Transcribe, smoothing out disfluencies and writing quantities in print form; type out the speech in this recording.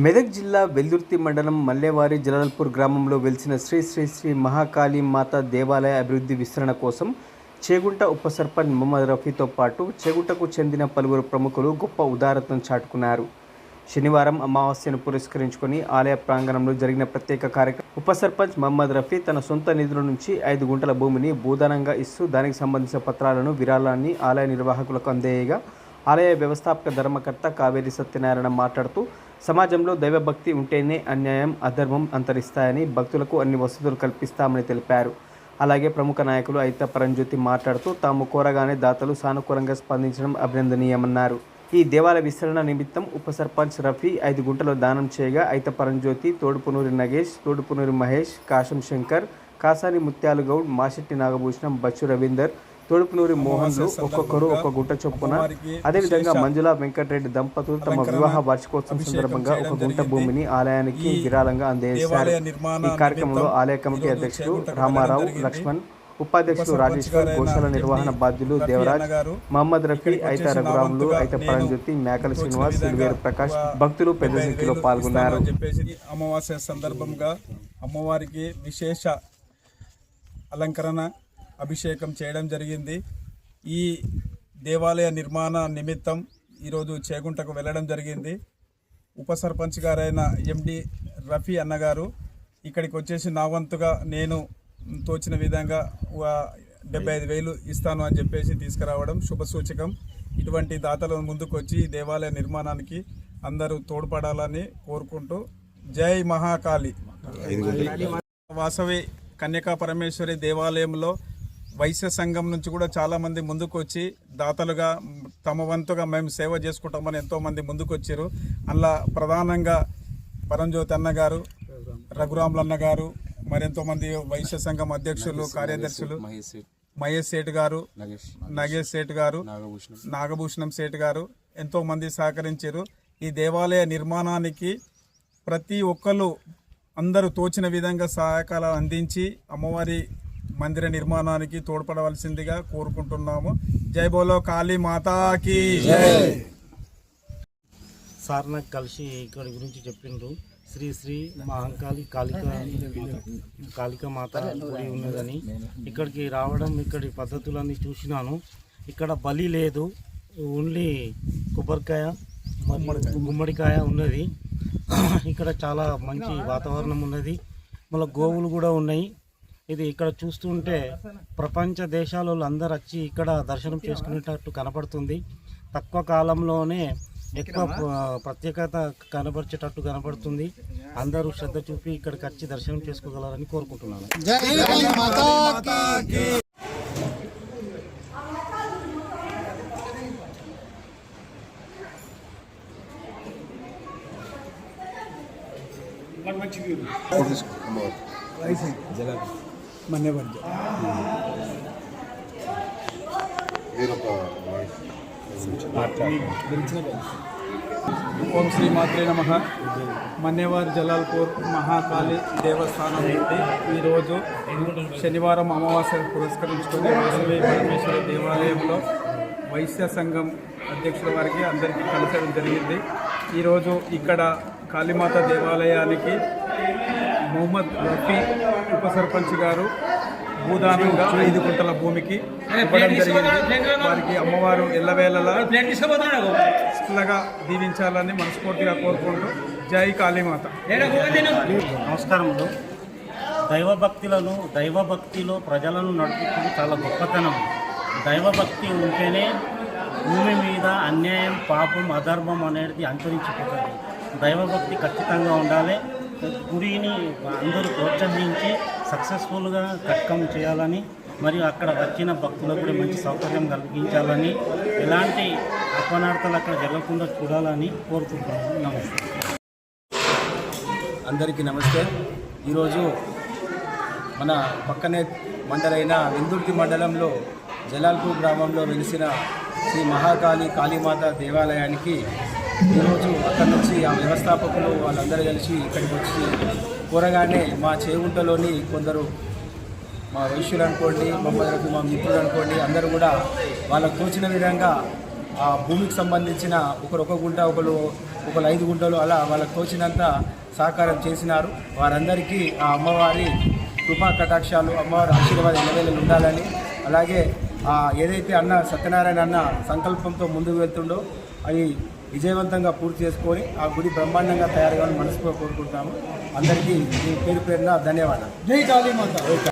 మెదక్ జిల్లా వెల్దుర్తి మండలం మల్లేవారి జలాల్పూర్ గ్రామంలో వెలిసిన శ్రీ శ్రీ శ్రీ మహాకాళీ మాత దేవాలయ అభివృద్ధి విస్తరణ కోసం చేగుంట ఉప సర్పంచ్ మొహమ్మద్ రఫీతో పాటు చేగుంటకు చెందిన పలువురు ప్రముఖులు గొప్ప ఉదారతను చాటుకున్నారు. శనివారం అమావాస్యను పురస్కరించుకొని ఆలయ ప్రాంగణంలో జరిగిన ప్రత్యేక కార్యక్రమం ఉప సర్పంచ్ మొహమ్మద్ రఫీ తన సొంత నిధుల నుంచి 5 గుంటల భూమిని భూదానంగా ఇస్తూ దానికి సంబంధించిన పత్రాలను విరాళాన్ని ఆలయ నిర్వాహకులకు అందజేయగా ఆలయ వ్యవస్థాపక ధర్మకర్త కావేరి సత్యనారాయణ మాట్లాడుతూ సమాజంలో దైవభక్తి ఉంటేనే అన్యాయం అధర్మం అంతరిస్తాయని భక్తులకు అన్ని వసతులు కల్పిస్తామని తెలిపారు. అలాగే ప్రముఖ నాయకులు అయిత పరంజ్యోతి మాట్లాడుతూ తాము కోరగానే దాతలు సానుకూలంగా స్పందించడం అభినందనీయమన్నారు. ఈ దేవాలయ విస్తరణ నిమిత్తం ఉప సర్పంచ్ రఫీ 5 గుంటలు దానం చేయగా అయిత పరంజ్యోతి, తోడుపునూరి నగేష్, తోడుపునూరి మహేష్, కాశం శంకర్, కాసాని ముత్యాలు గౌడ్, మాశెట్టి నాగభూషణం, బచ్చు రవీందర్, తోడుపునూరి మోహన్లు ఒక్కొక్కరు ఒక గుంట చొప్పున, అదేవిధంగా మంజుల వెంకటరెడ్డి దంపతులు తమ వివాహ వార్షికోత్సవం సందర్భంగా ఒక గుంట భూమిని ఆలయానికి విరాళంగా అందజేశారు. ఈ కార్యక్రమంలో ఆలయ కమిటీ అధ్యక్షులు రామారావు, లక్ష్మణ్, ఉపాధ్యక్షులు రాజేశ్వర్, గోశాల నిర్వహణ బాధ్యులు దేవరాజ్, మహమ్మద్ రఫీ, అయిత రఘురాములు, అయిత పరంజ్యోతి, మేకల శ్రీనివాస్, సిల్వేరు ప్రకాష్ భక్తులు పెద్ద సంఖ్యలో పాల్గొన్నారు. అమావాస్య సందర్భంగా అమ్మవారికి విశేష అలంకరణ అభిషేకం చేయడం జరిగింది. ఈ దేవాలయ నిర్మాణ నిమిత్తం ఈరోజు చేగుంటకు వెళ్ళడం జరిగింది. ఉప సర్పంచ్ గారైన ఎండి రఫీ అన్నగారు ఇక్కడికి వచ్చేసి నా వంతుగా నేను తోచిన విధంగా 75,000 ఇస్తాను అని చెప్పేసి తీసుకురావడం శుభసూచకం. ఇటువంటి దాతల ముందుకు వచ్చి దేవాలయ నిర్మాణానికి అందరూ తోడ్పడాలని కోరుకుంటూ జై మహాకాళి. వాసవి కన్యకా పరమేశ్వరి దేవాలయంలో వైశ్య సంఘం నుంచి కూడా చాలామంది ముందుకు వచ్చి దాతలుగా తమ వంతుగా మేము సేవ చేసుకుంటామని ఎంతోమంది ముందుకు వచ్చారు. అందులో ప్రధానంగా పరంజ్యోతి అన్నగారు, రఘురాములు అన్నగారు, మరెంతోమంది వైశ్య సంఘం అధ్యక్షులు, కార్యదర్శులు, మహేష్ సేట్ గారు, నగేష్ సేట్ గారు, నాగభూషణం సేట్ గారు ఎంతోమంది సహకరించారు. ఈ దేవాలయ నిర్మాణానికి ప్రతి ఒక్కరు అందరూ తోచిన విధంగా సహాయకాలు అందించి అమ్మవారి మందిర నిర్మాణానికి తోడ్పడవలసిందిగా కోరుకుంటున్నాము. జై బోలో కాళీ మాతాకి జై. సార్ నాకు కలిసి ఇక్కడ గురించి చెప్పిండ్రు. శ్రీ శ్రీ మహాకాళి కాళికా మాత గుడి ఉన్నదని ఇక్కడికి రావడం, ఇక్కడి పద్ధతులన్నీ చూసినాను. ఇక్కడ బలి లేదు, ఓన్లీ కొబ్బరికాయ గుమ్మడికాయ ఉన్నది. ఇక్కడ చాలా మంచి వాతావరణం ఉన్నది, మళ్ళీ గోవులు కూడా ఉన్నాయి. ఇది ఇక్కడ చూస్తుంటే ప్రపంచ దేశాల అందరూ వచ్చి ఇక్కడ దర్శనం చేసుకునేటట్టు కనపడుతుంది. తక్కువ కాలంలోనే ఎక్కువ ప్రత్యేకత కనబరిచేటట్టు కనబడుతుంది. అందరూ శ్రద్ధ చూపి ఇక్కడికి వచ్చి దర్శనం చేసుకోగలరని కోరుకుంటున్నాను. ఓం శ్రీ మాత్రే నమః. మన్నేవారి జలాల్పూర్ మహాకాళి దేవస్థానం నుండి ఈరోజు శనివారం అమావాస్య పురస్కరించుకొని వాసవి పరమేశ్వరి దేవాలయంలో వైశ్య సంఘం అధ్యక్షుల వారికి అందరికీ కలిసడం జరిగింది. ఈరోజు ఇక్కడ కాళీమాత దేవాలయానికి మొహమ్మద్ రఫీ ఉప సర్పంచ్ గారు భూదానంగా 5 గుంటల భూమికి ఇవ్వడం జరిగింది. వారికి అమ్మవారు ఎల్లవేళలా చల్లగా దీవించాలని మనస్ఫూర్తిగా కోరుకుంటూ జై కాళీమాత. నమస్కారములు. దైవభక్తిలో ప్రజలను నడుపుతుంది చాలా గొప్పతనం. దైవభక్తి ఉంటేనే భూమి మీద అన్యాయం, పాపం, అధర్మం అనేది అంతరించిపోతుంది. దైవభక్తి ఖచ్చితంగా ఉండాలి. గుడిని అందరూ ప్రోత్సహించి సక్సెస్ఫుల్గా కట్టడం చేయాలని, మరియు అక్కడ వచ్చిన భక్తులకు కూడా మంచి సౌకర్యం కలిగించాలని, ఎలాంటి అపనార్థాలు అక్కడ జరగకుండా చూడాలని కోరుకుంటున్నాను. నమస్తే. అందరికీ నమస్తే. ఈరోజు మన పక్కనే మండలైన వెల్దుర్తి మండలంలో జలాల్పూర్ గ్రామంలో వెలిసిన శ్రీ మహాకాళి కాళీమాత దేవాలయానికి ఈరోజు అక్కడి నుంచి ఆ వ్యవస్థాపకులు వాళ్ళందరూ కలిసి ఇక్కడికి వచ్చి కోరగానే మా చేగుంటలోని కొందరు మా వైశ్యులు అనుకోండి, మమ్మల్ని మా మిత్రులు అనుకోండి, అందరూ కూడా వాళ్ళకు తోచిన విధంగా ఆ భూమికి సంబంధించిన ఒకరు 1 గుంట, ఒకరు ఒకళ్ళు 5 గుంటలు అలా వాళ్ళకు తోచినంత సహకారం చేసినారు. వారందరికీ ఆ అమ్మవారి కృపా కటాక్షాలు, అమ్మవారి ఆశీర్వాదం ఎల్లవేళలు ఉండాలని, అలాగే ఏదైతే సత్యనారాయణ అన్న సంకల్పంతో ముందుకు వెళ్తుండో అవి విజయవంతంగా పూర్తి చేసుకొని ఆ గుడి బ్రహ్మాండంగా తయారు కావాలని మనసుగా కోరుకుంటాము. అందరికీ పేరు పేరున ధన్యవాదాలు. జై కాళీమాత.